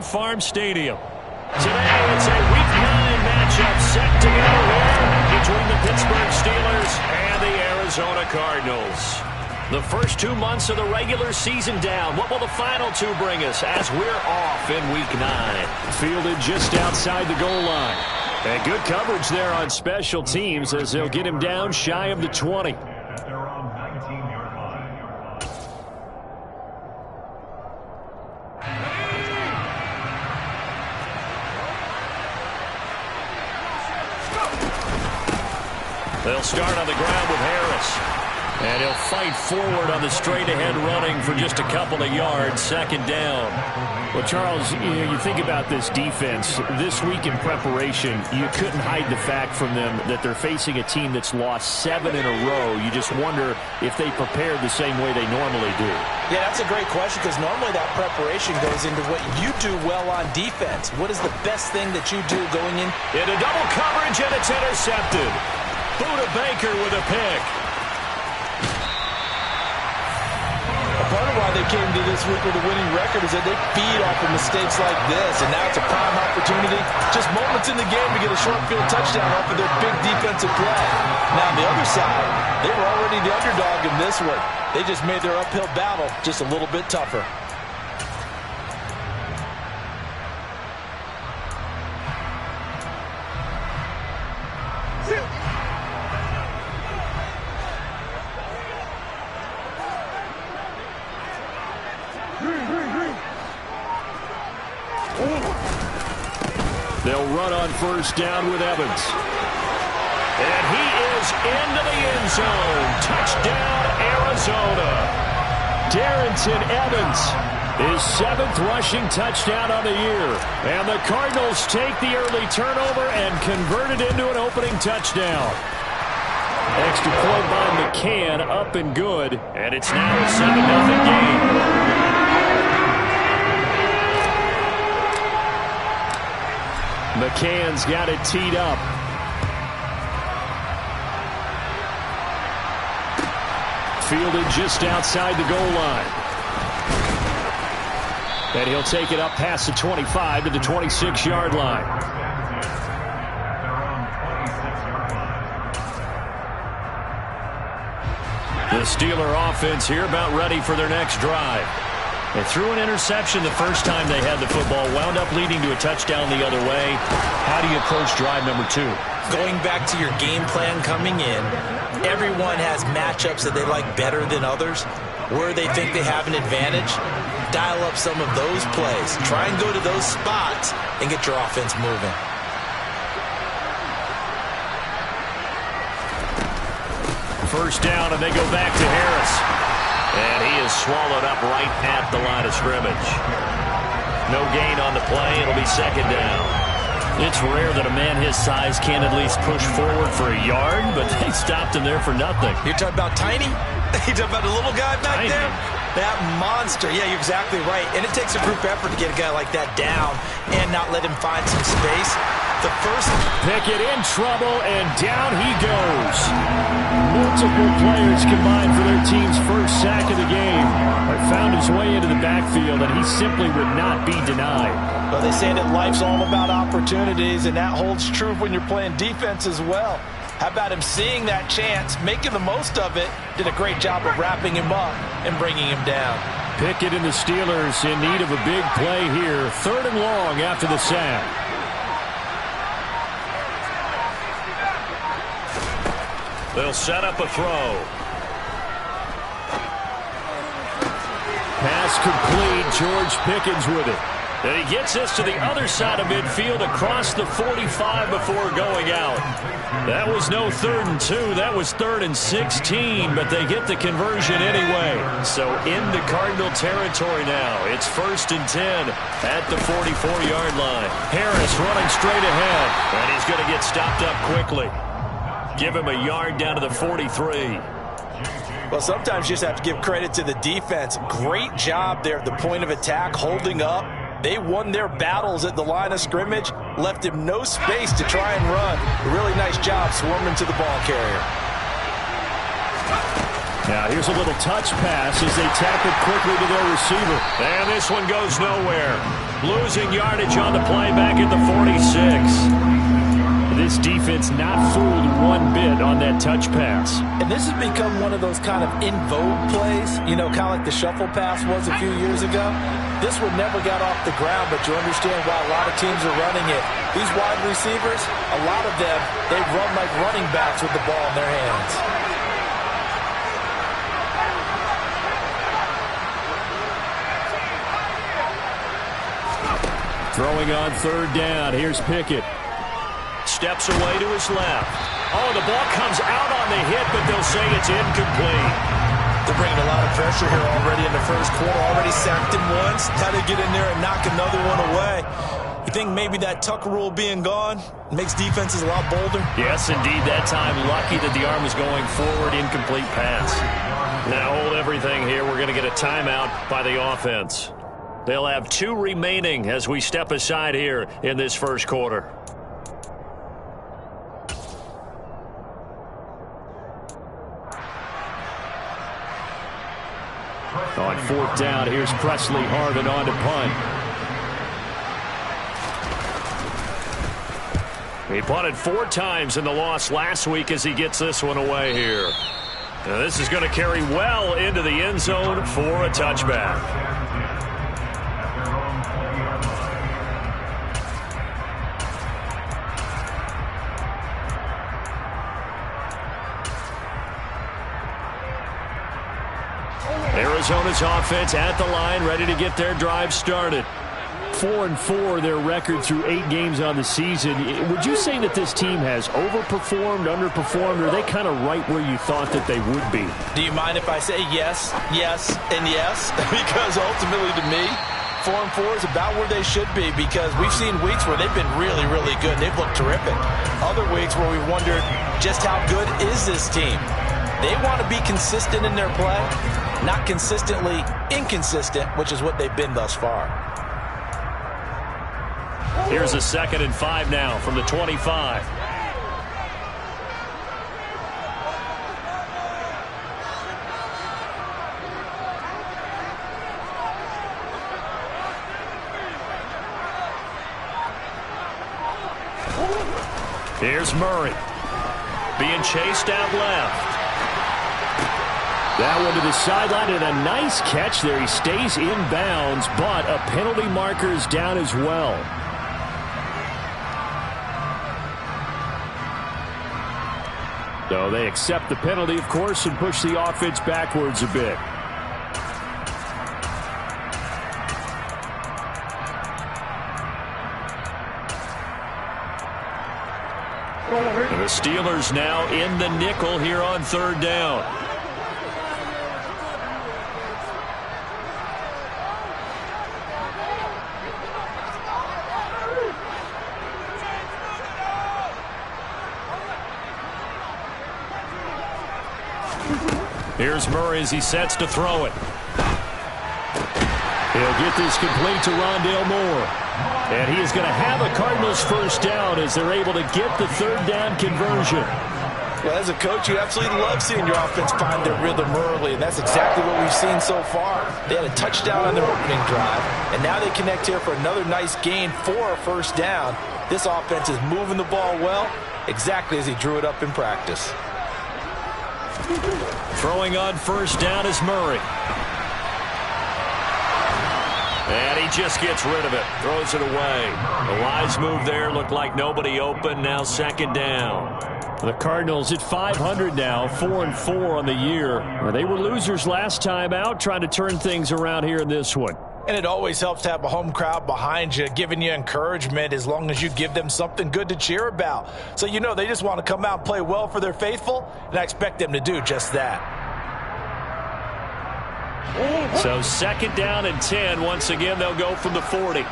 Farm Stadium. Today, it's a Week 9 matchup set to go here between the Pittsburgh Steelers and the Arizona Cardinals. The first 2 months of the regular season down. What will the final 2 bring us as we're off in Week 9? Fielded just outside the goal line. And good coverage there on special teams as they'll get him down shy of the 20. They'll start on the ground with Harris. And he'll fight forward on the straight-ahead running for just a couple of yards, second down. Well, Charles, you think about this defense. This week in preparation, you couldn't hide the fact from them that they're facing a team that's lost 7 in a row. You just wonder if they prepared the same way they normally do. Yeah, that's a great question because normally that preparation goes into what you do well on defense. What is the best thing that you do going in? Into double coverage, and it's intercepted. Buda Baker with a pick. Part of why they came to this week with a winning record is that they feed off of mistakes like this, and now it's a prime opportunity. Just moments in the game to get a short field touchdown off of their big defensive play. Now, on the other side, they were already the underdog in this one. They just made their uphill battle just a little bit tougher. They'll run on first down with Evans. And he is into the end zone. Touchdown, Arizona. Darrington Evans, his 7th rushing touchdown on the year. And the Cardinals take the early turnover and convert it into an opening touchdown. Extra point by McCann, up and good. And it's now a 7-0 game. McCann's got it teed up. Fielded just outside the goal line. And he'll take it up past the 25 to the 26-yard line. The Steeler offense here about ready for their next drive. They threw an interception the first time they had the football, wound up leading to a touchdown the other way. How do you approach drive number 2? Going back to your game plan coming in, everyone has matchups that they like better than others. Where they think they have an advantage, dial up some of those plays. Try and go to those spots and get your offense moving. First down, and they go back to Harris. And he is swallowed up right at the line of scrimmage. No gain on the play. It'll be second down. It's rare that a man his size can at least push forward for a yard, but they stopped him there for nothing. You're talking about Tiny? You're talking about the little guy back there? That monster. Yeah, you're exactly right. And it takes a group effort to get a guy like that down and not let him find some space. The first Pickett in trouble, and down he goes. Multiple players combined for their team's first sack of the game. Found his way into the backfield, and he simply would not be denied. Well, they say that life's all about opportunities, and that holds true when you're playing defense as well. How about him seeing that chance, making the most of it, did a great job of wrapping him up and bringing him down. Pickett and the Steelers in need of a big play here. 3rd and long after the sack. They'll set up a throw. Pass complete. George Pickens with it. And he gets this to the other side of midfield across the 45 before going out. That was no 3rd and 2. That was 3rd and 16, but they get the conversion anyway. So into Cardinal territory now. It's 1st and 10 at the 44-yard line. Harris running straight ahead, and he's going to get stopped up quickly. Give him a yard down to the 43. Well, sometimes you just have to give credit to the defense. Great job there at the point of attack, holding up. They won their battles at the line of scrimmage, left him no space to try and run. A really nice job swarming to the ball carrier. Now here's a little touch pass as they tap it quickly to their receiver. And this one goes nowhere. Losing yardage on the play back at the 46. This defense not fooled one bit on that touch pass. And this has become one of those kind of in vogue plays, you know, kind of like the shuffle pass was a few years ago. This one never got off the ground, but you understand why a lot of teams are running it. These wide receivers, a lot of them, they run like running backs with the ball in their hands. Throwing on third down. Here's Pickett. Steps away to his left. Oh, the ball comes out on the hit, but they'll say it's incomplete. They're bringing a lot of pressure here already in the first quarter. Already sacked him once. Had to get in there and knock another one away. You think maybe that Tucker rule being gone makes defenses a lot bolder? Yes, indeed. That time, lucky that the arm was going forward. Incomplete pass. Now hold everything here. We're going to get a timeout by the offense. They'll have 2 remaining as we step aside here in this first quarter. On fourth down, here's Presley Harvin on to punt. He punted 4 times in the loss last week as he gets this one away here. Now this is going to carry well into the end zone for a touchback. Arizona's offense at the line, ready to get their drive started. 4-4 their record through 8 games on the season. Would you say that this team has overperformed, underperformed, or are they kind of right where you thought that they would be? Do you mind if I say yes, yes, and yes? Because ultimately to me, 4-4 is about where they should be, because we've seen weeks where they've been really, really good. They've looked terrific. Other weeks where we've wondered just how good is this team. They want to be consistent in their play, not consistently inconsistent, which is what they've been thus far. Here's a 2nd and 5 now from the 25. Here's Murray. Being chased out left. That one to the sideline, and a nice catch there. He stays in bounds, but a penalty marker is down as well. So they accept the penalty, of course, and push the offense backwards a bit. And the Steelers now in the nickel here on third down. Here's Murray as he sets to throw it. He'll get this complete to Rondale Moore. And he is going to have a Cardinals first down as they're able to get the third down conversion. Well, as a coach, you absolutely love seeing your offense find their rhythm early, and that's exactly what we've seen so far. They had a touchdown on their opening drive, and now they connect here for another nice gain for a first down. This offense is moving the ball well, exactly as he drew it up in practice. Throwing on first down is Murray. And he just gets rid of it. Throws it away. The wise move there. Looked like nobody open. Now 2nd down. The Cardinals at 500 now. 4-4 on the year. They were losers last time out. Trying to turn things around here in this one. And it always helps to have a home crowd behind you, giving you encouragement as long as you give them something good to cheer about. So you know they just want to come out and play well for their faithful, and I expect them to do just that. So 2nd down and 10. Once again, they'll go from the 40.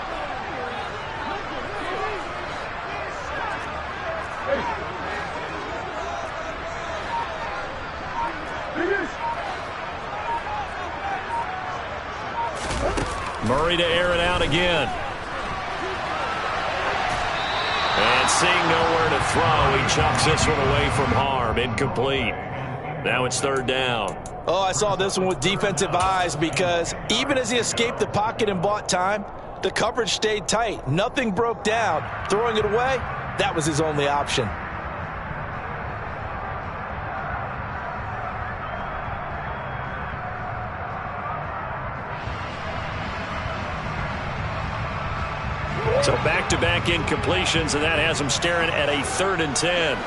Murray to air it out again. And seeing nowhere to throw, he chucks this one away from harm. Incomplete. Now it's 3rd down. Oh, I saw this one with defensive eyes, because even as he escaped the pocket and bought time, The coverage stayed tight. Nothing broke down. Throwing it away, that was his only option. So back-to-back incompletions, and that has him staring at a 3rd and 10.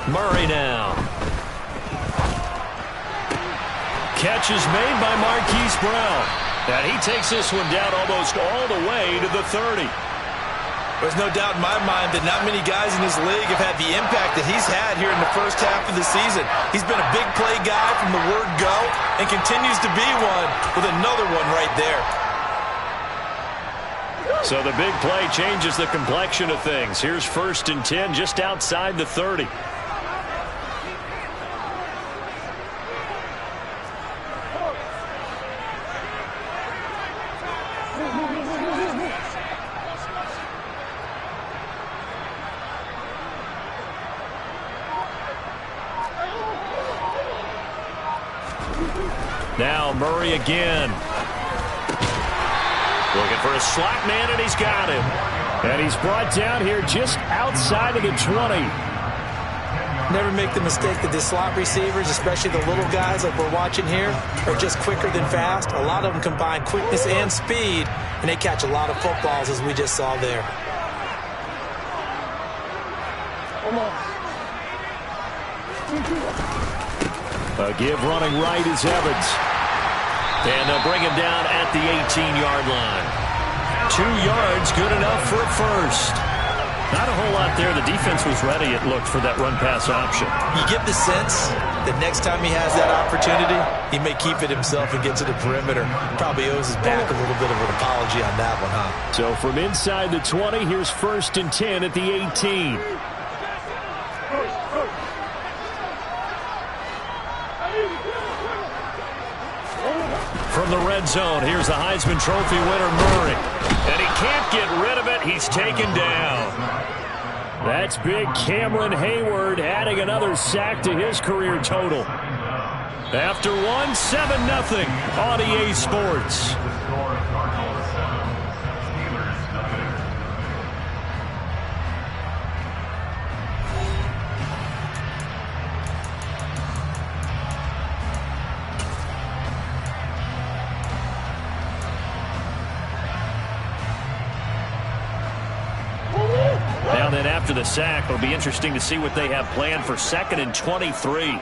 Murray now. Catch is made by Marquise Brown. And he takes this one down almost all the way to the 30. There's no doubt in my mind that not many guys in this league have had the impact that he's had here in the first half of the season. He's been a big play guy from the word go and continues to be one with another one right there. So the big play changes the complexion of things. Here's 1st and 10 just outside the 30. Now Murray again. Looking for a slot man, and he's got him. And he's brought down here just outside of the 20. Never make the mistake that the slot receivers, especially the little guys like we're watching here, are just quicker than fast. A lot of them combine quickness and speed, and they catch a lot of footballs, as we just saw there. A give running right is Evans. And they'll bring him down at the 18-yard line. 2 yards, good enough for a first. Not a whole lot there. The defense was ready, it looked, for that run-pass option. You get the sense that next time he has that opportunity, he may keep it himself and get to the perimeter. Probably owes his back a little bit of an apology on that one, huh? So from inside the 20, here's 1st and 10 at the 18. From the red zone, here's the Heisman Trophy winner, Murray. And he can't get rid of it. He's taken down. That's big Cameron Hayward adding another sack to his career total. After one, 7-0 on EA Sports. Now then, after the sack, it'll be interesting to see what they have planned for 2nd and 23.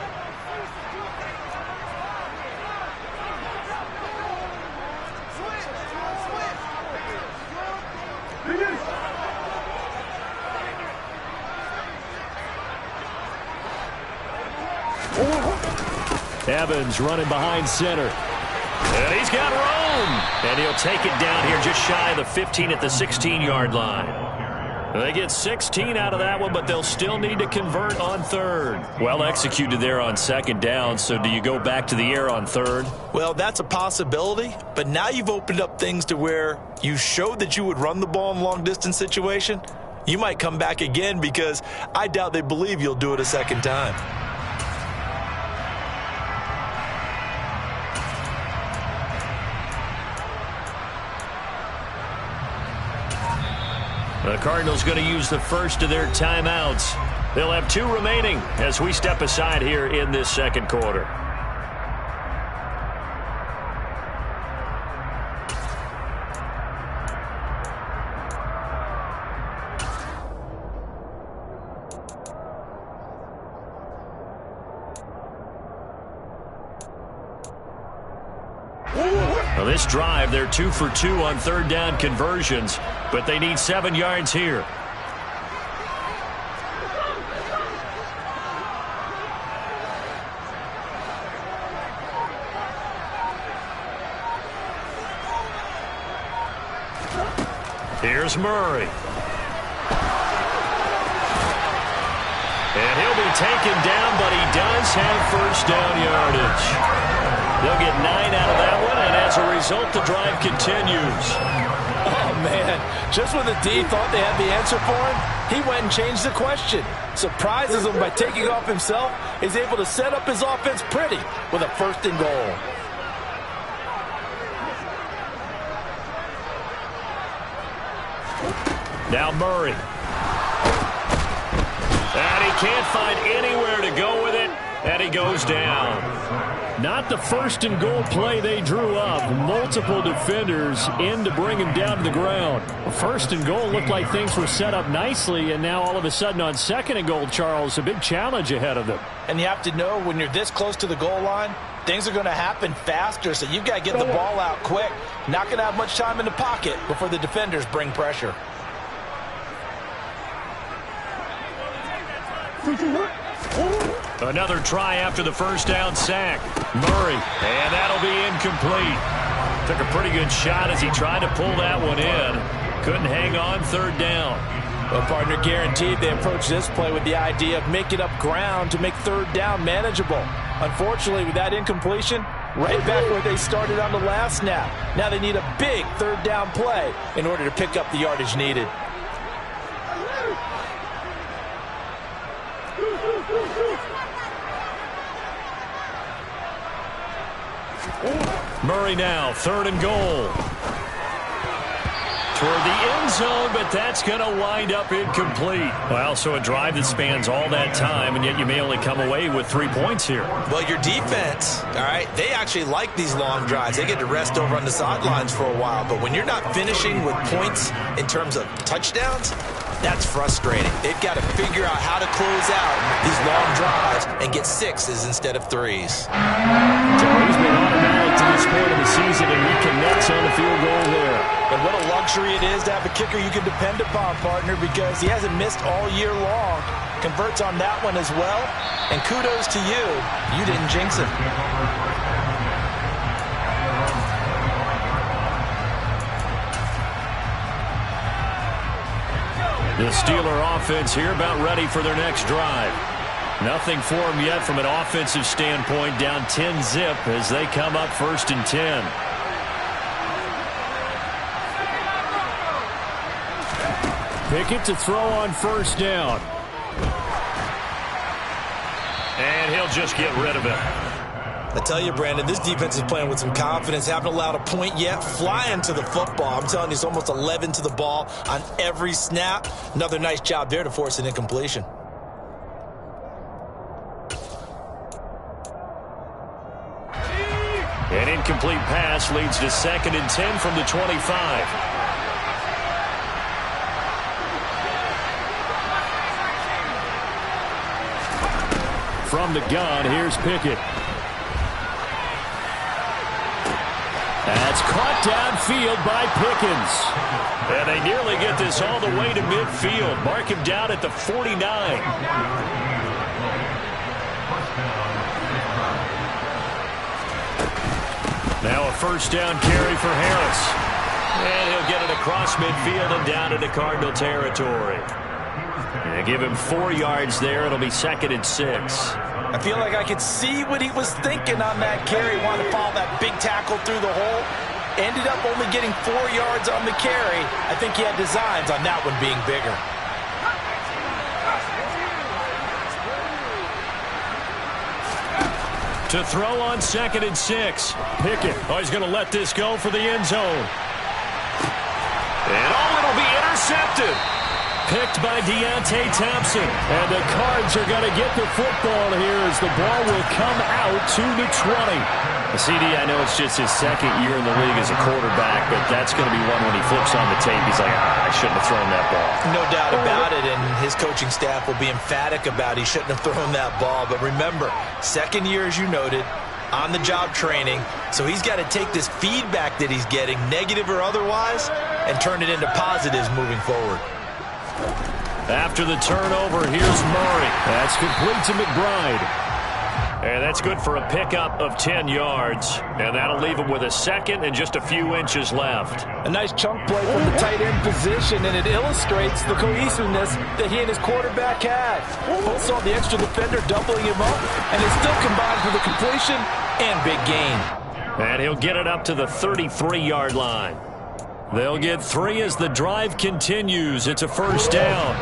Evans running behind center. And he's got room. And he'll take it down here just shy of the 15 at the 16-yard line. They get 16 out of that one, but they'll still need to convert on 3rd. Well executed there on 2nd down, so do you go back to the air on 3rd? Well, that's a possibility, but now you've opened up things to where you showed that you would run the ball in a long-distance situation. You might come back again because I doubt they believe you'll do it a 2nd time. The Cardinals going to use the first of their timeouts. They'll have 2 remaining as we step aside here in this 2nd quarter. Well, this drive, they're 2 for 2 on 3rd down conversions, but they need 7 yards here. Here's Murray. And he'll be taken down, but he does have 1st down yardage. They'll get 9 out of that one, and as a result, the drive continues. Oh, man. Just when the D thought they had the answer for him, he went and changed the question. Surprises him by taking off himself. Is able to set up his offense pretty with a 1st and goal. Now Murray. And he can't find anywhere to go with it, and he goes down. Not the 1st and goal play they drew up. Multiple defenders in to bring him down to the ground. 1st and goal looked like things were set up nicely, and now all of a sudden on 2nd and goal, Charles, a big challenge ahead of them. And you have to know when you're this close to the goal line, things are going to happen faster, so you've got to get the ball out quick. Not going to have much time in the pocket before the defenders bring pressure. Another try after the 1st down sack. Murray, and that'll be incomplete. Took a pretty good shot as he tried to pull that one in. Couldn't hang on 3rd down. Well, partner, guaranteed they approach this play with the idea of making up ground to make 3rd down manageable. Unfortunately, with that incompletion, right back where they started on the last snap. Now they need a big 3rd down play in order to pick up the yardage needed. Murray now, 3rd and goal. Toward the end zone, but that's going to wind up incomplete. Well, so a drive that spans all that time, and yet you may only come away with 3 points here. Well, your defense, all right, they actually like these long drives. They get to rest over on the sidelines for a while, but when you're not finishing with points in terms of touchdowns, that's frustrating. They've got to figure out how to close out these long drives and get 6s instead of 3s. So he's been automatic to this point of the season, and he connects on the field goal there. And what a luxury it is to have a kicker you can depend upon, partner, because he hasn't missed all year long. Converts on that one as well. And kudos to you. You didn't jinx it. The Steeler offense here about ready for their next drive. Nothing for them yet from an offensive standpoint, down 10-zip as they come up 1st and 10. Pickett to throw on 1st down. And he'll just get rid of it. I tell you, Brandon, this defense is playing with some confidence. Haven't allowed a point yet. Flying to the football. I'm telling you, it's almost 11 to the ball on every snap. Another nice job there to force an incompletion. An incomplete pass leads to 2nd and 10 from the 25. From the gun, here's Pickett. That's caught downfield by Pickens. And they nearly get this all the way to midfield. Mark him down at the 49. Now a 1st down carry for Harris. And he'll get it across midfield and down into Cardinal territory. And give him 4 yards there. It'll be 2nd and 6. I feel like I could see what he was thinking on that carry. Wanted to follow that big tackle through the hole. Ended up only getting 4 yards on the carry. I think he had designs on that one being bigger. To throw on 2nd and 6. Pickett. Oh, he's going to let this go for the end zone. And it'll be intercepted. Picked by Deontay Thompson. And the Cards are going to get the football here as the ball will come out to the 20. CD, I know it's just his 2nd year in the league as a quarterback, but that's going to be one when he flips on the tape. He's like, I shouldn't have thrown that ball. No doubt about it, and his coaching staff will be emphatic about he shouldn't have thrown that ball. But remember, 2nd year, as you noted, on-the-job training, so he's got to take this feedback that he's getting, negative or otherwise, and turn it into positives moving forward. After the turnover, here's Murray. That's complete to McBride. And that's good for a pickup of 10 yards. And that'll leave him with a 2nd and just a few inches left. A nice chunk play from the tight end position, and it illustrates the cohesiveness that he and his quarterback had. Both saw the extra defender doubling him up, and they still combined for the completion and big gain. And he'll get it up to the 33-yard line. They'll get 3 as the drive continues. It's a first down.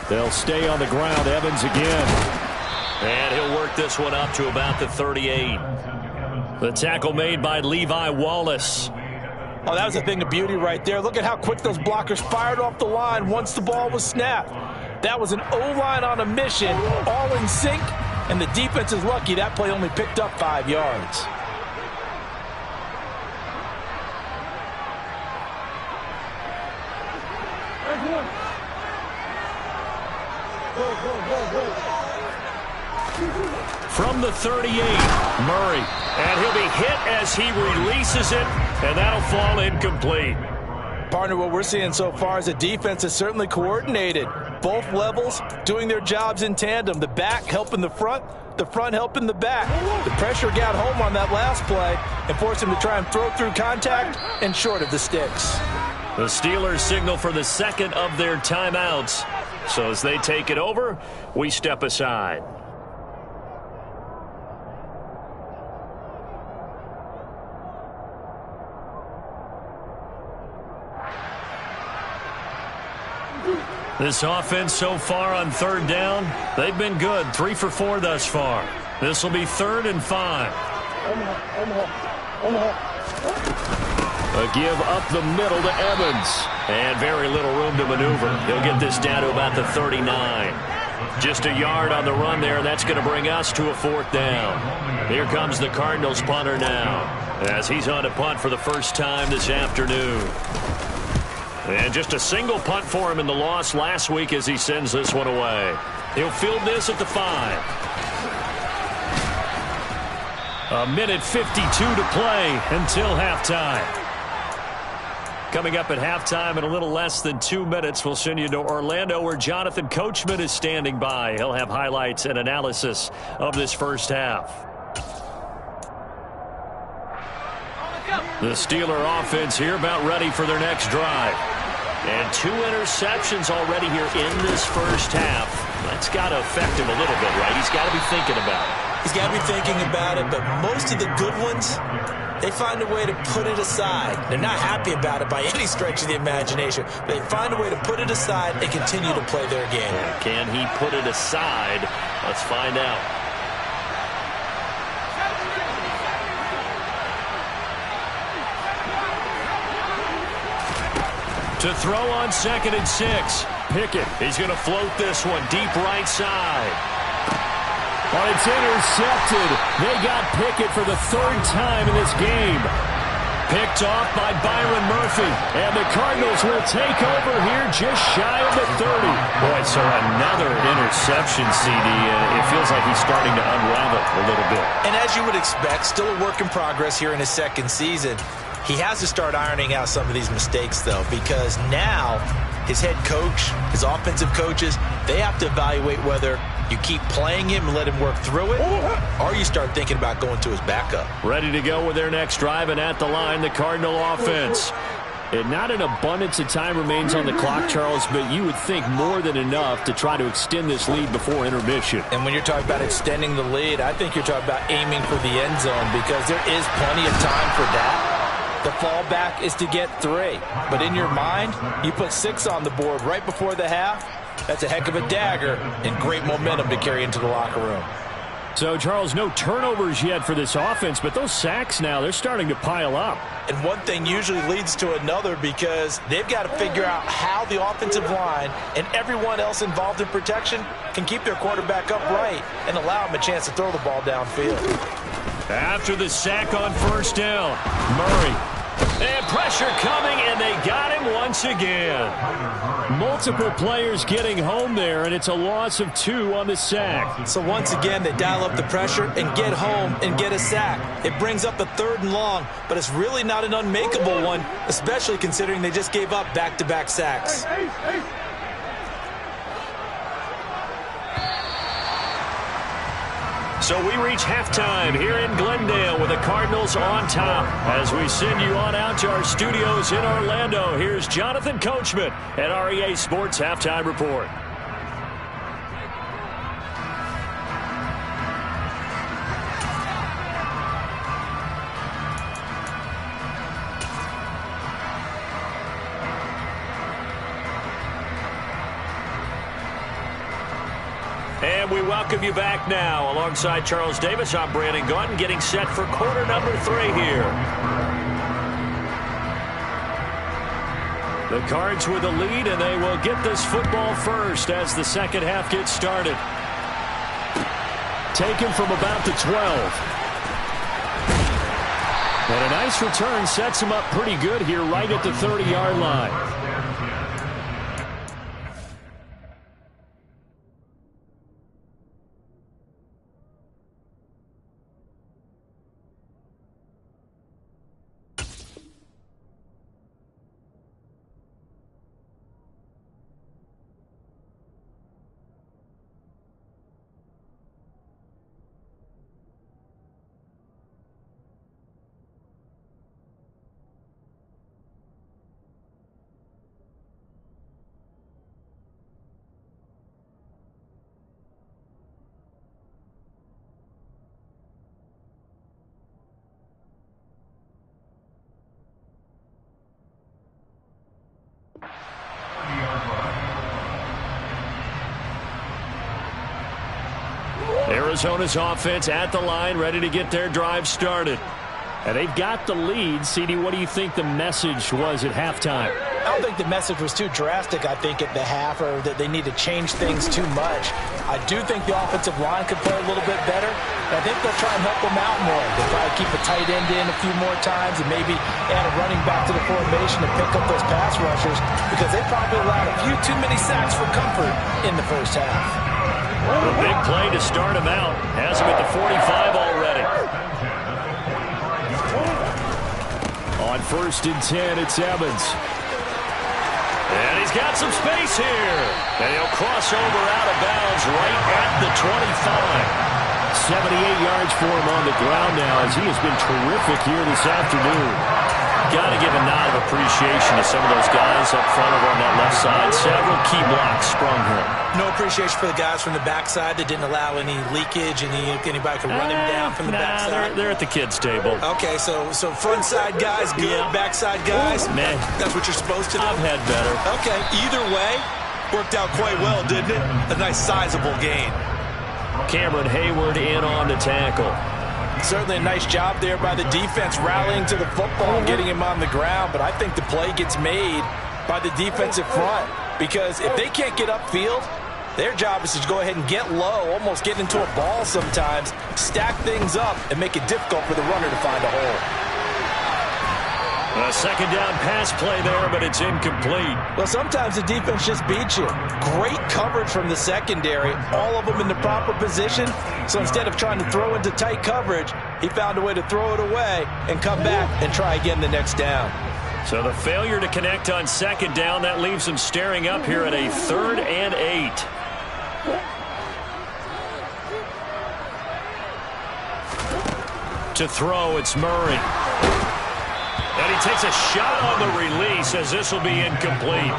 They'll stay on the ground. Evans again. And he'll work this one up to about the 38. The tackle made by Levi Wallace. Oh, that was a thing of beauty right there. Look at how quick those blockers fired off the line once the ball was snapped. That was an O-line on a mission, all in sync, and the defense is lucky that play only picked up 5 yards. From the 38, Murray. And he'll be hit as he releases it, and that'll fall incomplete. Partner, what we're seeing so far is the defense is certainly coordinated. Both levels doing their jobs in tandem. The back helping the front helping the back. The pressure got home on that last play and forced him to try and throw through contact and short of the sticks. The Steelers signal for the second of their timeouts. So as they take it over, we step aside. This offense so far on third down, they've been good. 3 for 4 thus far. This will be 3rd and 5. A give up the middle to Evans. And very little room to maneuver. He'll get this down to about the 39. Just a yard on the run there. That's going to bring us to a 4th down. Here comes the Cardinals punter now, as he's on to punt for the first time this afternoon. And just a single punt for him in the loss last week as he sends this one away. He'll field this at the 5. A minute 52 to play until halftime. Coming up at halftime in a little less than 2 minutes, we'll send you to Orlando where Jonathan Coachman is standing by. He'll have highlights and analysis of this first half. The Steeler offense here about ready for their next drive. And 2 interceptions already here in this first half. That's got to affect him a little bit, right? He's got to be thinking about it. He's got to be thinking about it, but most of the good ones, they find a way to put it aside. They're not happy about it by any stretch of the imagination. They find a way to put it aside and continue to play their game. Can he put it aside? Let's find out. To throw on 2nd and 6. Pickett, he's going to float this one deep right side. Well, it's intercepted. They got Pickett for the 3rd time in this game. Picked off by Byron Murphy. And the Cardinals will take over here just shy of the 30. Boy, so another interception, CD, and it feels like he's starting to unravel a little bit. And as you would expect, still a work in progress here in his 2nd season. He has to start ironing out some of these mistakes, though, because now his head coach, his offensive coaches, they have to evaluate whether you keep playing him and let him work through it, or you start thinking about going to his backup. Ready to go with their next drive, and at the line, the Cardinal offense. And not an abundance of time remains on the clock, Charles, but you would think more than enough to try to extend this lead before intermission. And when you're talking about extending the lead, I think you're talking about aiming for the end zone, because there is plenty of time for that. The fallback is to get 3. But in your mind, you put 6 on the board right before the half. That's a heck of a dagger and great momentum to carry into the locker room. So, Charles, no turnovers yet for this offense, but those sacks now, they're starting to pile up. And one thing usually leads to another, because they've got to figure out how the offensive line and everyone else involved in protection can keep their quarterback upright and allow him a chance to throw the ball downfield. After the sack on 1st down, Murray. And pressure coming, and they got him once again. Multiple players getting home there, and it's a loss of 2 on the sack. So once again, they dial up the pressure and get home and get a sack. It brings up a 3rd and long, but it's really not an unmakeable one, especially considering they just gave up back-to-back sacks. So we reach halftime here in Glendale with the Cardinals on top. As we send you on out to our studios in Orlando, here's Jonathan Coachman at REA Sports Halftime Report. And we welcome you back now. Alongside Charles Davis, I'm Brandon Gaudin, getting set for quarter number 3 here. The Cards with the lead, and they will get this football first as the second half gets started. Taken from about the 12. And a nice return sets him up pretty good here right at the 30-yard line. Arizona's offense at the line, ready to get their drive started. And they've got the lead. CD, what do you think the message was at halftime? I don't think the message was too drastic, I think, at the half, or that they need to change things too much. I do think the offensive line could play a little bit better. And I think they'll try and help them out more. They'll probably keep a tight end in a few more times and maybe add a running back to the formation to pick up those pass rushers, because they probably allowed a few too many sacks for comfort in the first half. A big play to start him out. Has him at the 45 already. On 1st and 10, it's Evans. And he's got some space here. And he'll cross over out of bounds right at the 25. 78 yards for him on the ground now, as he has been terrific here this afternoon. Got to give a nod of appreciation to some of those guys up front over on that left side. Several key blocks sprung here. No appreciation for the guys from the backside that didn't allow any leakage, anybody could run him down from the backside. They're at the kids' table. Okay, so front side guys good, backside guys, man, that's what you're supposed to do? I've had better. Okay, either way, worked out quite well, didn't it? A nice sizable gain. Cameron Hayward in on the tackle. Certainly a nice job there by the defense rallying to the football and getting him on the ground, but I think the play gets made by the defensive front, because if they can't get upfield, their job is to go ahead and get low, almost get into a ball sometimes, stack things up, and make it difficult for the runner to find a hole. A second down pass play there, but it's incomplete. Well, sometimes the defense just beats you. Great coverage from the secondary, all of them in the proper position. So instead of trying to throw into tight coverage, he found a way to throw it away and come back and try again the next down. So the failure to connect on second down, that leaves him staring up here at a 3rd and 8. To throw, it's Murray. And he takes a shot on the release, as this will be incomplete.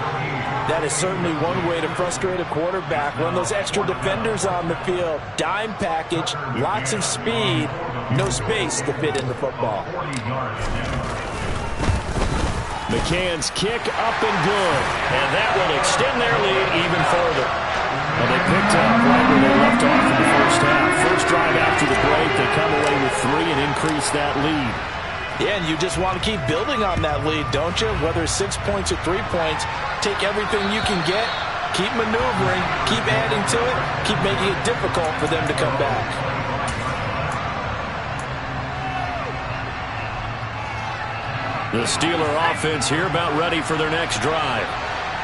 That is certainly one way to frustrate a quarterback. Run those extra defenders on the field. Dime package, lots of speed, no space to fit in the football. McCann's kick up and good. And that will extend their lead even further. Well, they picked up right where they left off in the first half. First drive after the break, they come away with 3 and increase that lead. Yeah, and you just want to keep building on that lead, don't you? Whether it's 6 points or 3 points, take everything you can get, keep maneuvering, keep adding to it, keep making it difficult for them to come back. The Steeler offense here about ready for their next drive.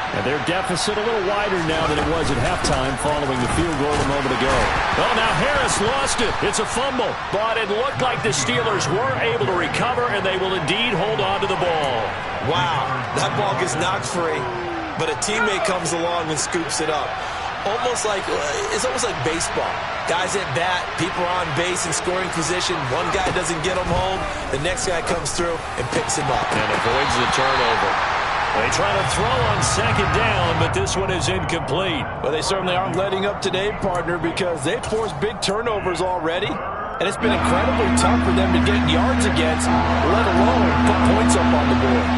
And their deficit a little wider now than it was at halftime following the field goal a moment ago. Well, now Harris lost it. It's a fumble. But it looked like the Steelers were able to recover, and they will indeed hold on to the ball. Wow, that ball gets knocked free, but a teammate comes along and scoops it up. It's almost like baseball. Guys at bat, people are on base in scoring position. One guy doesn't get him home. The next guy comes through and picks him up. And avoids the turnover. They try to throw on second down, but this one is incomplete. Well, they certainly aren't letting up today, partner, because they've forced big turnovers already. And it's been incredibly tough for them to get yards against, let alone put points up on the board.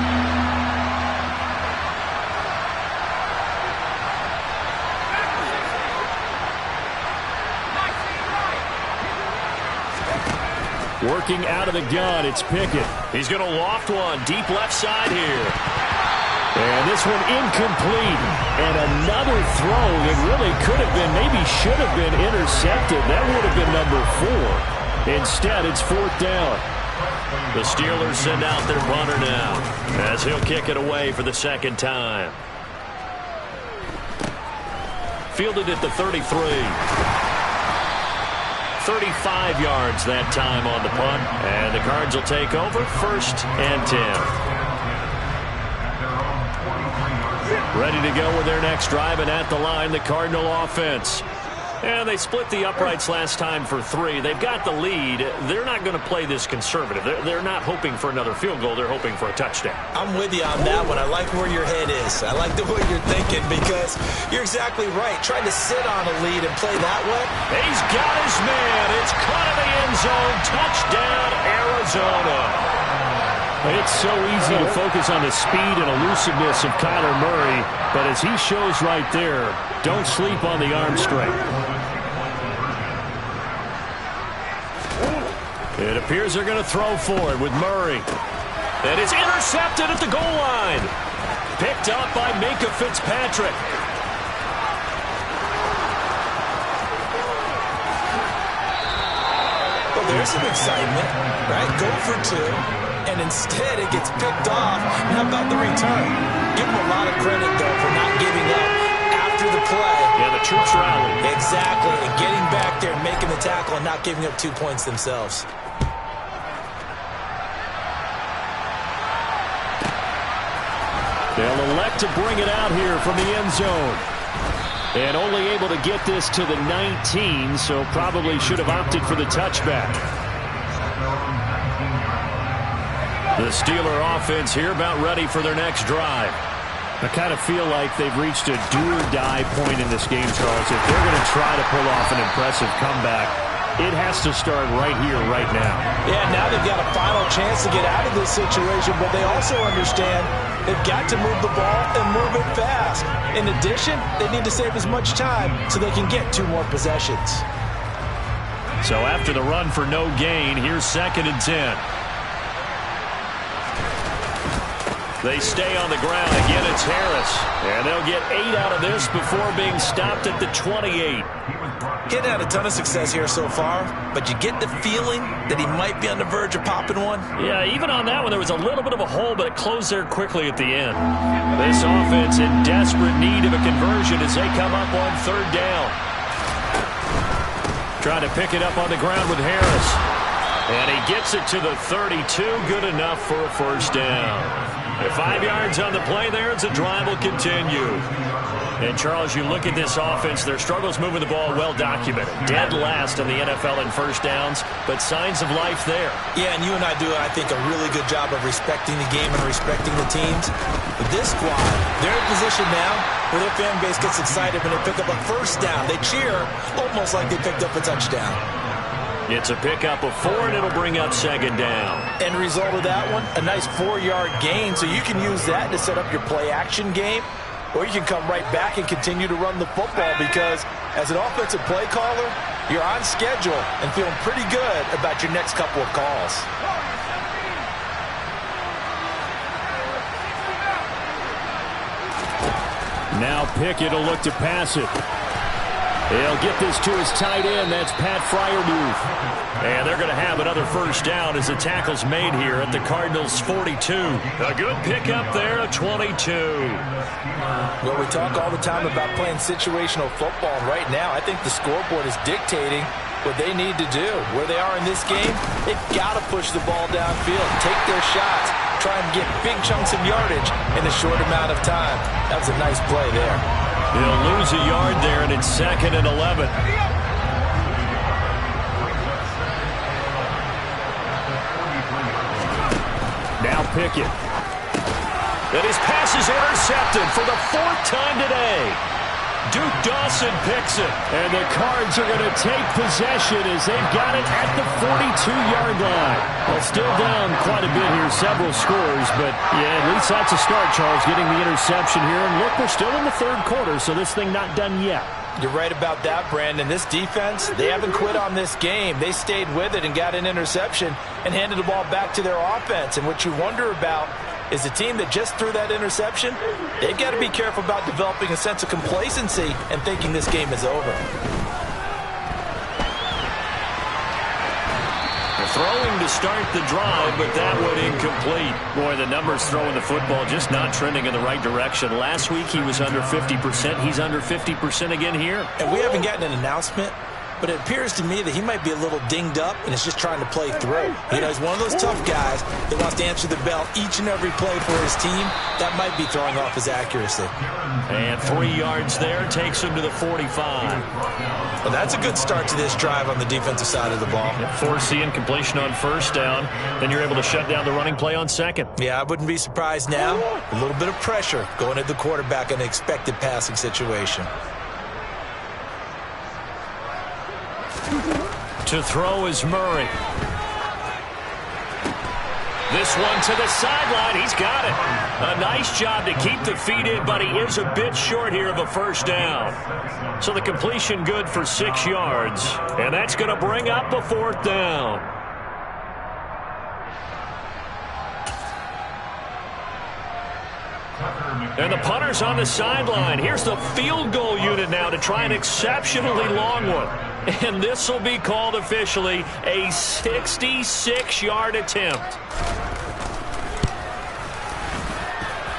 Working out of the gun, it's Pickett. He's going to loft one deep left side here. And this one incomplete. And another throw that really could have been, maybe should have been intercepted. That would have been number 4. Instead, it's 4th down. The Steelers send out their punter now, as he'll kick it away for the second time. Fielded at the 33. 35 yards that time on the punt. And the Cards will take over, 1st and 10. Ready to go with their next drive, and at the line, the Cardinal offense. And they split the uprights last time for 3. They've got the lead. They're not going to play this conservative. They're not hoping for another field goal. They're hoping for a touchdown. I'm with you on that one. I like where your head is. I like the way you're thinking, because you're exactly right. Trying to sit on a lead and play that way. He's got his man. It's caught in the end zone. Touchdown, Arizona. It's so easy to focus on the speed and elusiveness of Kyler Murray, but as he shows right there, don't sleep on the arm strength. It appears they're going to throw for it with Murray. And it's intercepted at the goal line. Picked up by Minka Fitzpatrick. Well, there's some excitement, right? Go for 2. And instead it gets picked off. And how about the return? Give them a lot of credit, though, for not giving up after the play. Yeah, the troops rally. Exactly. And getting back there and making the tackle and not giving up 2 points themselves. They'll elect to bring it out here from the end zone. And only able to get this to the 19, so probably should have opted for the touchback. The Steeler offense here about ready for their next drive. I kind of feel like they've reached a do-or-die point in this game, Charles. If they're going to try to pull off an impressive comeback, it has to start right here, right now. Yeah, now they've got a final chance to get out of this situation, but they also understand they've got to move the ball and move it fast. In addition, they need to save as much time so they can get 2 more possessions. So after the run for no gain, here's 2nd and 10. They stay on the ground. Again, it's Harris. And they'll get 8 out of this before being stopped at the 28. Getting had a ton of success here so far, but you get the feeling that he might be on the verge of popping one. Yeah, even on that one, there was a little bit of a hole, but it closed there quickly at the end. This offense in desperate need of a conversion as they come up on 3rd down. Trying to pick it up on the ground with Harris. And he gets it to the 32. Good enough for a 1st down. 5 yards on the play there as the drive will continue. And, Charles, you look at this offense, their struggles moving the ball well documented. Dead last in the NFL in 1st downs, but signs of life there. Yeah, and you and I do, I think, a really good job of respecting the game and respecting the teams. But this squad, they're in position now where their fan base gets excited when they pick up a 1st down. They cheer almost like they picked up a touchdown. It's a pickup of 4, and it'll bring up 2nd down. End result of that one, a nice 4-yard gain, so you can use that to set up your play-action game, or you can come right back and continue to run the football, because as an offensive play caller, you're on schedule and feeling pretty good about your next couple of calls. Now Pickett will look to pass it. He'll get this to his tight end. That's Pat Freiermuth. And they're going to have another 1st down as the tackle's made here at the Cardinals' 42. A good pickup there at 22. Well, we talk all the time about playing situational football. And right now, I think the scoreboard is dictating what they need to do. Where they are in this game, they've got to push the ball downfield, take their shots, try and get big chunks of yardage in a short amount of time. That was a nice play there. He'll lose a yard there, and it's 2nd and 11. Now Pickett. And his pass is intercepted for the 4th time today. Duke Dawson picks it. And the Cards are going to take possession as they've got it at the 42-yard line. Well, still down quite a bit here, several scores, but yeah, at least that's a start, Charles, getting the interception here. And look, we're still in the 3rd quarter, so this thing not done yet. You're right about that, Brandon. This defense, they haven't quit on this game. They stayed with it and got an interception and handed the ball back to their offense. And what you wonder about is the team that just threw that interception, they've got to be careful about developing a sense of complacency and thinking this game is over. Throwing to start the drive, but that one incomplete. Boy, the numbers throwing the football just not trending in the right direction. Last week he was under 50%. He's under 50% again here. And we haven't gotten an announcement, but it appears to me that he might be a little dinged up and is just trying to play through. You know, he's one of those tough guys that wants to answer the bell each and every play for his team. That might be throwing off his accuracy. And 3 yards there takes him to the 45. Well, that's a good start to this drive on the defensive side of the ball. Force the incompletion on 1st down. Then you're able to shut down the running play on 2nd. Yeah, I wouldn't be surprised now. A little bit of pressure going at the quarterback in an expected passing situation. To throw is Murray. This one to the sideline. He's got it. A nice job to keep the feet in, but he is a bit short here of a 1st down. So the completion good for 6 yards. And that's going to bring up a 4th down. And the punter's on the sideline. Here's the field goal unit now to try an exceptionally long one. And this will be called officially a 66-yard attempt.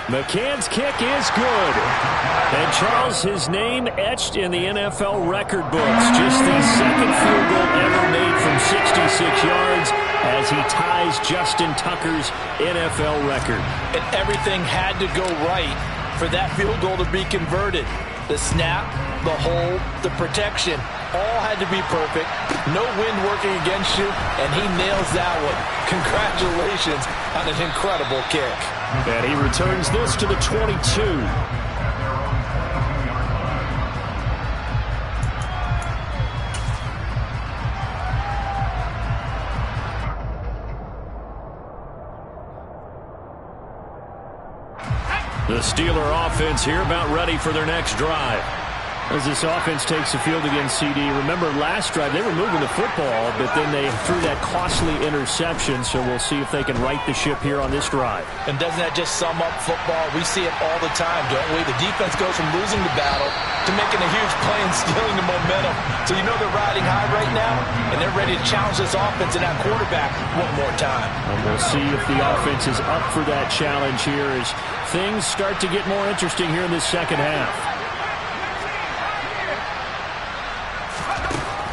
McCann's kick is good. And Charles, his name etched in the NFL record books. Just the 2nd field goal ever made from 66 yards as he ties Justin Tucker's NFL record. And everything had to go right for that field goal to be converted. The snap, the hold, the protection, all had to be perfect. No wind working against you, and he nails that one. Congratulations on an incredible kick. And he returns this to the 22. The Steeler offense here about ready for their next drive. As this offense takes the field against CD, remember last drive they were moving the football, but then they threw that costly interception, so we'll see if they can right the ship here on this drive. And doesn't that just sum up football? We see it all the time, don't we? The defense goes from losing the battle to making a huge play and stealing the momentum. So you know they're riding high right now, and they're ready to challenge this offense and that quarterback one more time. And we'll see if the offense is up for that challenge here as things start to get more interesting here in this 2nd half.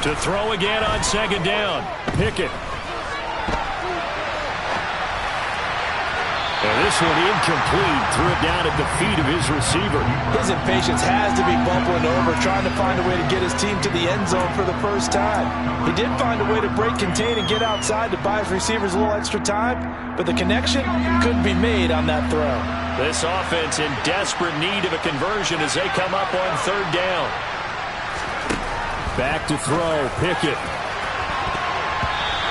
To throw again on 2nd down. Pickett. And this one incomplete. Threw it down at the feet of his receiver. His impatience has to be bubbling over, trying to find a way to get his team to the end zone for the 1st time. He did find a way to break, contain, and get outside to buy his receivers a little extra time, but the connection couldn't be made on that throw. This offense in desperate need of a conversion as they come up on 3rd down. Back to throw, Pickett.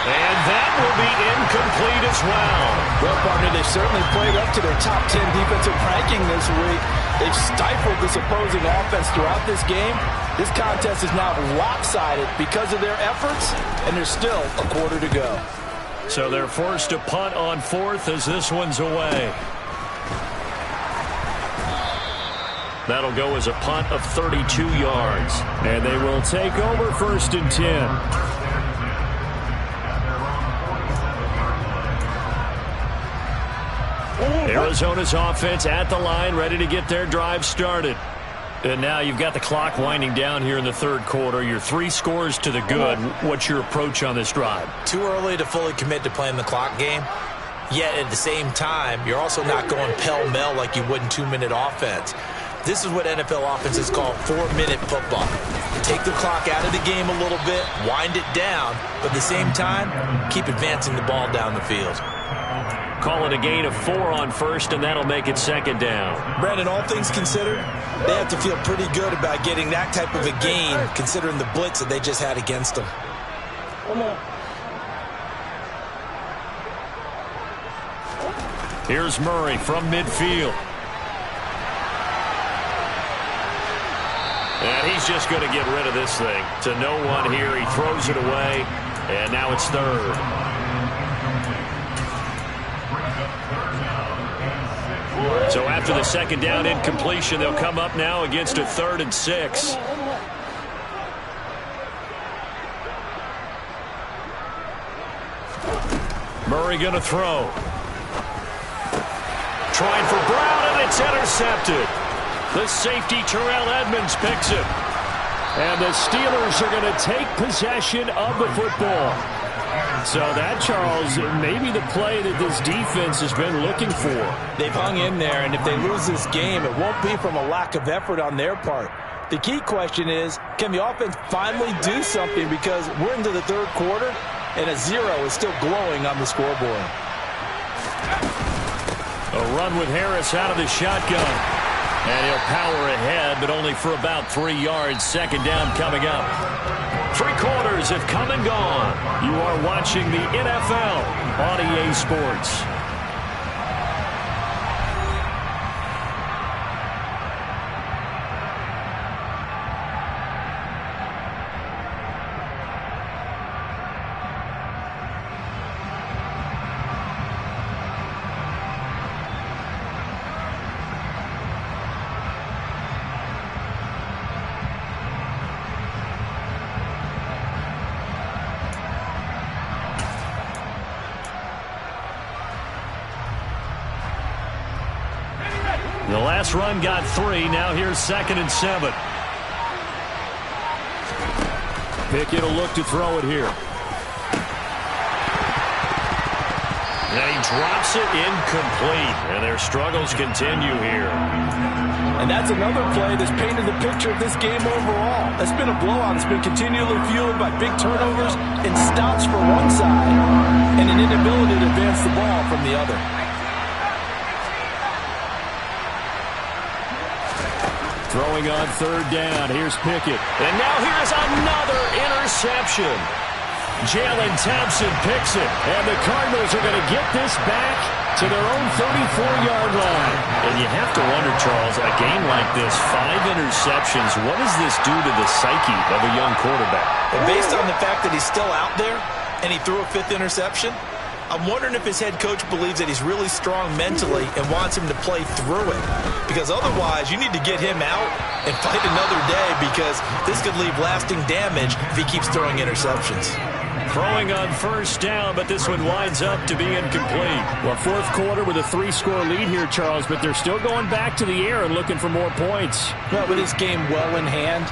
And that will be incomplete as well. Well, partner, they've certainly played up to their top 10 defensive ranking this week. They've stifled this opposing offense throughout this game. This contest is now lopsided because of their efforts, and there's still a quarter to go. So they're forced to punt on 4th as this one's away. That'll go as a punt of 32 yards. And they will take over 1st and 10. Arizona's offense at the line, ready to get their drive started. And now you've got the clock winding down here in the 3rd quarter. You're 3 scores to the good. What's your approach on this drive? Too early to fully commit to playing the clock game. Yet at the same time, you're also not going pell-mell like you would in 2-minute offense. This is what NFL offenses call 4-minute football. Take the clock out of the game a little bit, wind it down, but at the same time, keep advancing the ball down the field. Call it a gain of 4 on first, and that'll make it second down. Brandon, all things considered, they have to feel pretty good about getting that type of a gain, considering the blitz that they just had against them. Here's Murray from midfield. And he's just going to get rid of this thing. To no one here. He throws it away, and now it's third. So after the second down incompletion, they'll come up now against a 3rd and 6. Murray going to throw. Trying for Brown, and it's intercepted. The safety, Terrell Edmonds, picks it. And the Steelers are going to take possession of the football. So that, Charles, maybe the play that this defense has been looking for. They've hung in there, and if they lose this game, it won't be from a lack of effort on their part. The key question is, can the offense finally do something? Because we're into the 3rd quarter, and a 0 is still glowing on the scoreboard. A run with Harris out of the shotgun. And he'll power ahead, but only for about 3 yards. Second down coming up. 3 quarters have come and gone. You are watching the NFL on EA Sports. The last run got 3. Now here's 2nd and 7. Pickett will look to throw it here. And he drops it incomplete. And their struggles continue here. And that's another play that's painted the picture of this game overall. It's been a blowout. It's been continually fueled by big turnovers and stops for one side and an inability to advance the ball from the other. Throwing on 3rd down. Here's Pickett. And now here's another interception. Jalen Thompson picks it. And the Cardinals are going to get this back to their own 34-yard line. And you have to wonder, Charles, a game like this, 5 interceptions, what does this do to the psyche of a young quarterback? Well, based on the fact that he's still out there and he threw a 5th interception, I'm wondering if his head coach believes that he's really strong mentally and wants him to play through it. Because otherwise, you need to get him out and fight another day, because this could leave lasting damage if he keeps throwing interceptions. Throwing on 1st down, but this one winds up to be incomplete. Well, 4th quarter with a 3-score lead here, Charles, but they're still going back to the air and looking for more points. Well, with this game well in hand,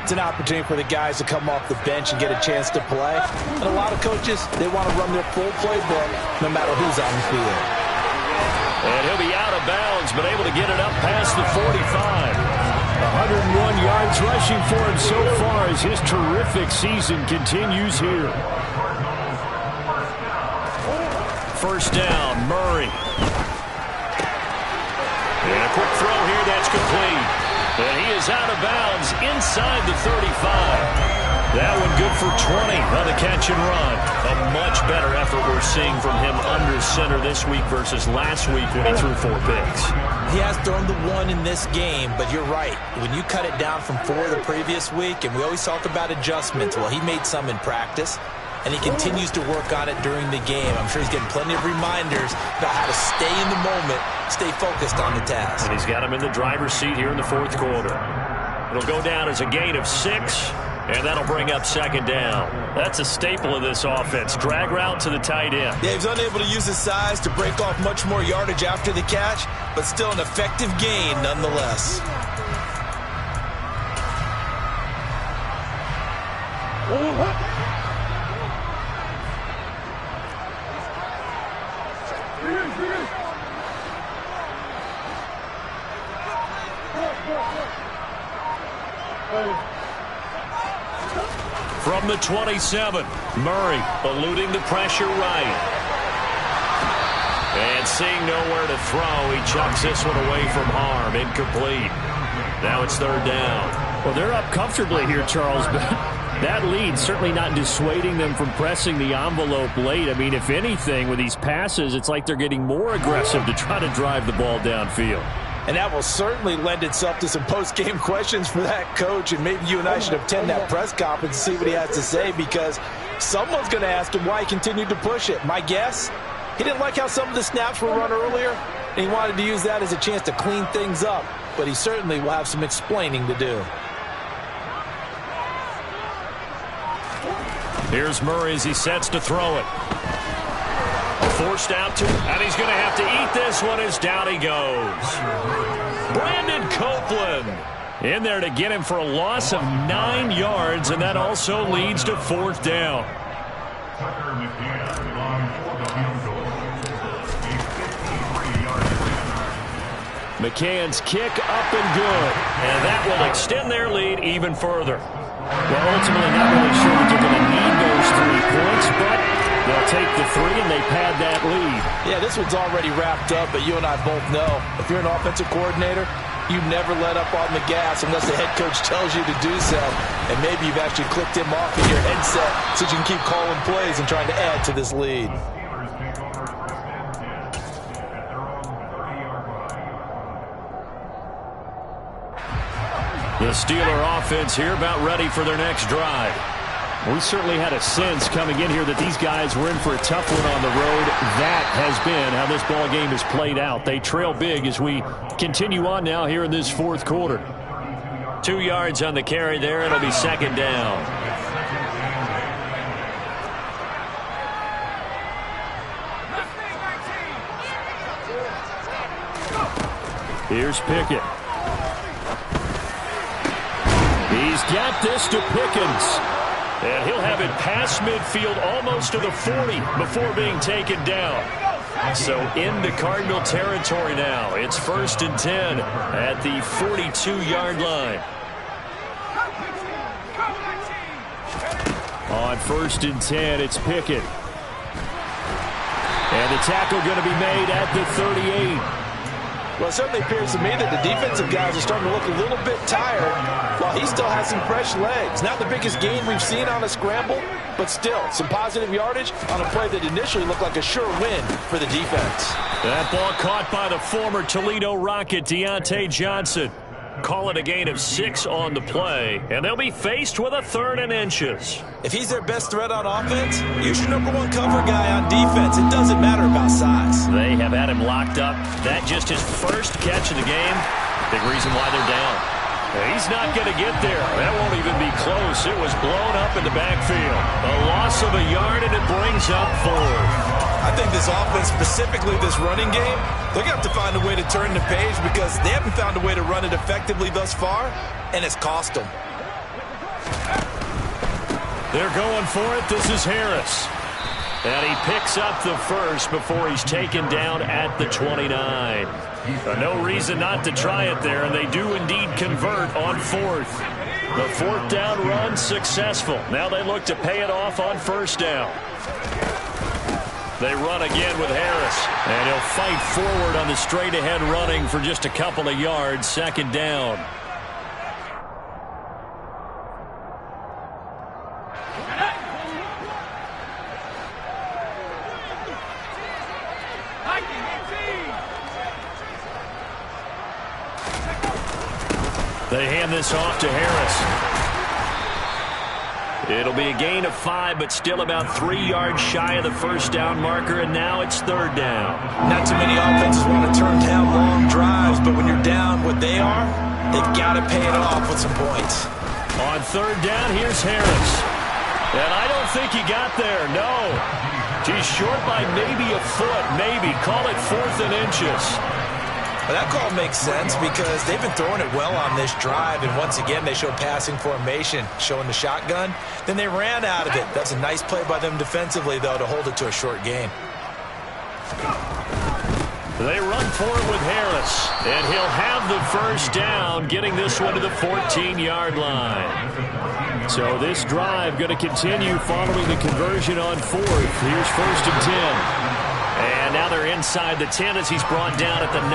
it's an opportunity for the guys to come off the bench and get a chance to play. And a lot of coaches, they want to run their full playbook no matter who's on the field. And he'll be out of bounds, but able to get it up past the 45. 101 yards rushing for him so far as his terrific season continues here. 1st down, Murray. And a quick throw here, that's complete. And he is out of bounds inside the 35. That one good for 20 on the catch and run. A much better effort we're seeing from him under center this week versus last week when he threw 4 picks. He has thrown the 1 in this game, but you're right. When you cut it down from 4 the previous week, and we always talk about adjustments, well, he made some in practice, and he continues to work on it during the game. I'm sure he's getting plenty of reminders about how to stay in the moment, stay focused on the task. And he's got him in the driver's seat here in the 4th quarter. It'll go down as a gain of 6. And that'll bring up 2nd down. That's a staple of this offense. Drag route to the tight end. Yeah, he's unable to use his size to break off much more yardage after the catch, but still an effective gain nonetheless. From the 27, Murray eluding the pressure right. And seeing nowhere to throw, he chucks this one away from harm. Incomplete. Now it's third down. Well, they're up comfortably here, Charles, but that lead certainly not dissuading them from pressing the envelope late. I mean, if anything, with these passes, it's like they're getting more aggressive to try to drive the ball downfield. And that will certainly lend itself to some post-game questions for that coach, and maybe you and I should attend that press conference and see what he has to say, because someone's going to ask him why he continued to push it. My guess, he didn't like how some of the snaps were run earlier, and he wanted to use that as a chance to clean things up, but he certainly will have some explaining to do. Here's Murray as he sets to throw it. Forced out to, and he's going to have to eat this one as down he goes. Brandon Copeland in there to get him for a loss of 9 yards, and that also leads to fourth down. McCann's kick up and good, and that will extend their lead even further. Well, ultimately not really sure that they're going to need those 3 points, but they'll take the 3 and they pad that lead. Yeah, this one's already wrapped up, but you and I both know if you're an offensive coordinator, you never let up on the gas unless the head coach tells you to do so. And maybe you've actually clicked him off in your headset so you can keep calling plays and trying to add to this lead. The Steeler offense here about ready for their next drive. We certainly had a sense coming in here that these guys were in for a tough one on the road. That has been how this ball game has played out. They trail big as we continue on now here in this fourth quarter. 2 yards on the carry there. It'll be second down. Here's Pickett. He's got this to Pickens. And he'll have it past midfield almost to the 40 before being taken down. So into Cardinal territory now. It's 1st and 10 at the 42-yard line. On 1st and 10, it's Pickett. And the tackle going to be made at the 38. Well, it certainly appears to me that the defensive guys are starting to look a little bit tired while he still has some fresh legs. Not the biggest gain we've seen on a scramble, but still some positive yardage on a play that initially looked like a sure win for the defense. That ball caught by the former Toledo Rocket, Deontay Johnson. Call it a gain of 6 on the play, and they'll be faced with a 3rd and inches. If he's their best threat on offense, use your #1 cover guy on defense. It doesn't matter about size. They have had him locked up. That just his first catch of the game. Big reason why they're down. He's not going to get there. That won't even be close. It was blown up in the backfield. A loss of a yard, and it brings up 4th. I think this offense, specifically this running game, they're going to have to find a way to turn the page because they haven't found a way to run it effectively thus far, and it's cost them. They're going for it. This is Harris. And he picks up the first before he's taken down at the 29. No reason not to try it there, and they do indeed convert on 4th. The 4th down run successful. Now they look to pay it off on 1st down. They run again with Harris, and he'll fight forward on the straight-ahead running for just a couple of yards. 2nd down. They hand this off to Harris. It'll be a gain of 5, but still about 3 yards shy of the 1st down marker, and now it's 3rd down. Not too many offenses want to turn down long drives, but when you're down what they are, they've got to pay it off with some points. On 3rd down, here's Harris. And I don't think he got there, no. He's short by maybe a foot, maybe. Call it 4th and inches. Well, that call makes sense because they've been throwing it well on this drive, and once again they show passing formation, showing the shotgun. Then they ran out of it. That's a nice play by them defensively, though, to hold it to a short gain. They run for it with Harris, and he'll have the first down, getting this one to the 14-yard line. So this drive going to continue following the conversion on fourth. Here's 1st and 10. And now they're inside the 10 as he's brought down at the 9.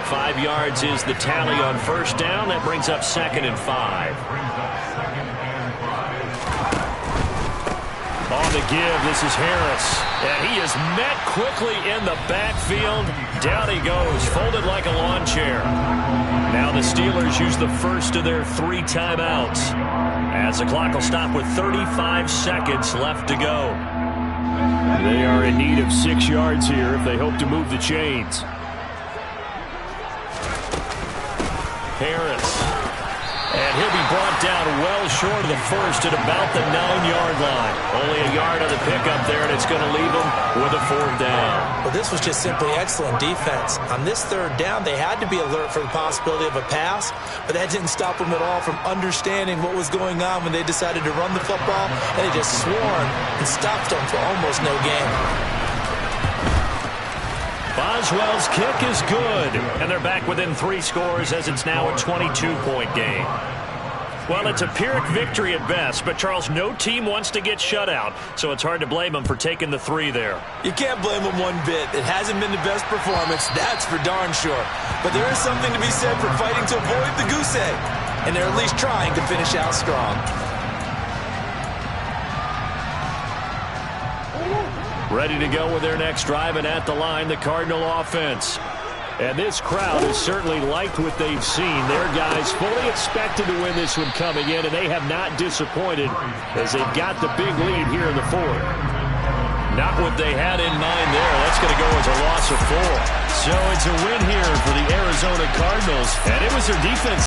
5 yards is the tally on first down. That brings up 2nd and 5. On the give, this is Harris. And he is met quickly in the backfield. Down he goes, folded like a lawn chair. Now the Steelers use the first of their 3 timeouts, as the clock will stop with 35 seconds left to go. They are in need of 6 yards here if they hope to move the chains. Harris. And he'll be brought down well short of the first at about the 9-yard line. Only a yard on the pickup there, and it's going to leave him with a 4th down. Well, this was just simply excellent defense. On this 3rd down, they had to be alert for the possibility of a pass, but that didn't stop them at all from understanding what was going on when they decided to run the football, and they just swarmed and stopped them for almost no gain. Boswell's kick is good, and they're back within 3 scores as it's now a 22-point game. Well, it's a Pyrrhic victory at best, but, Charles, no team wants to get shut out, so it's hard to blame them for taking the 3 there. You can't blame them one bit. It hasn't been the best performance, that's for darn sure. But there is something to be said for fighting to avoid the goose egg, and they're at least trying to finish out strong. Ready to go with their next drive, and at the line, the Cardinal offense. And this crowd has certainly liked what they've seen. Their guys fully expected to win this one coming in, and they have not disappointed as they've got the big lead here in the 4th. Not what they had in mind there. That's going to go as a loss of 4. So it's a win here for the Arizona Cardinals, and it was their defense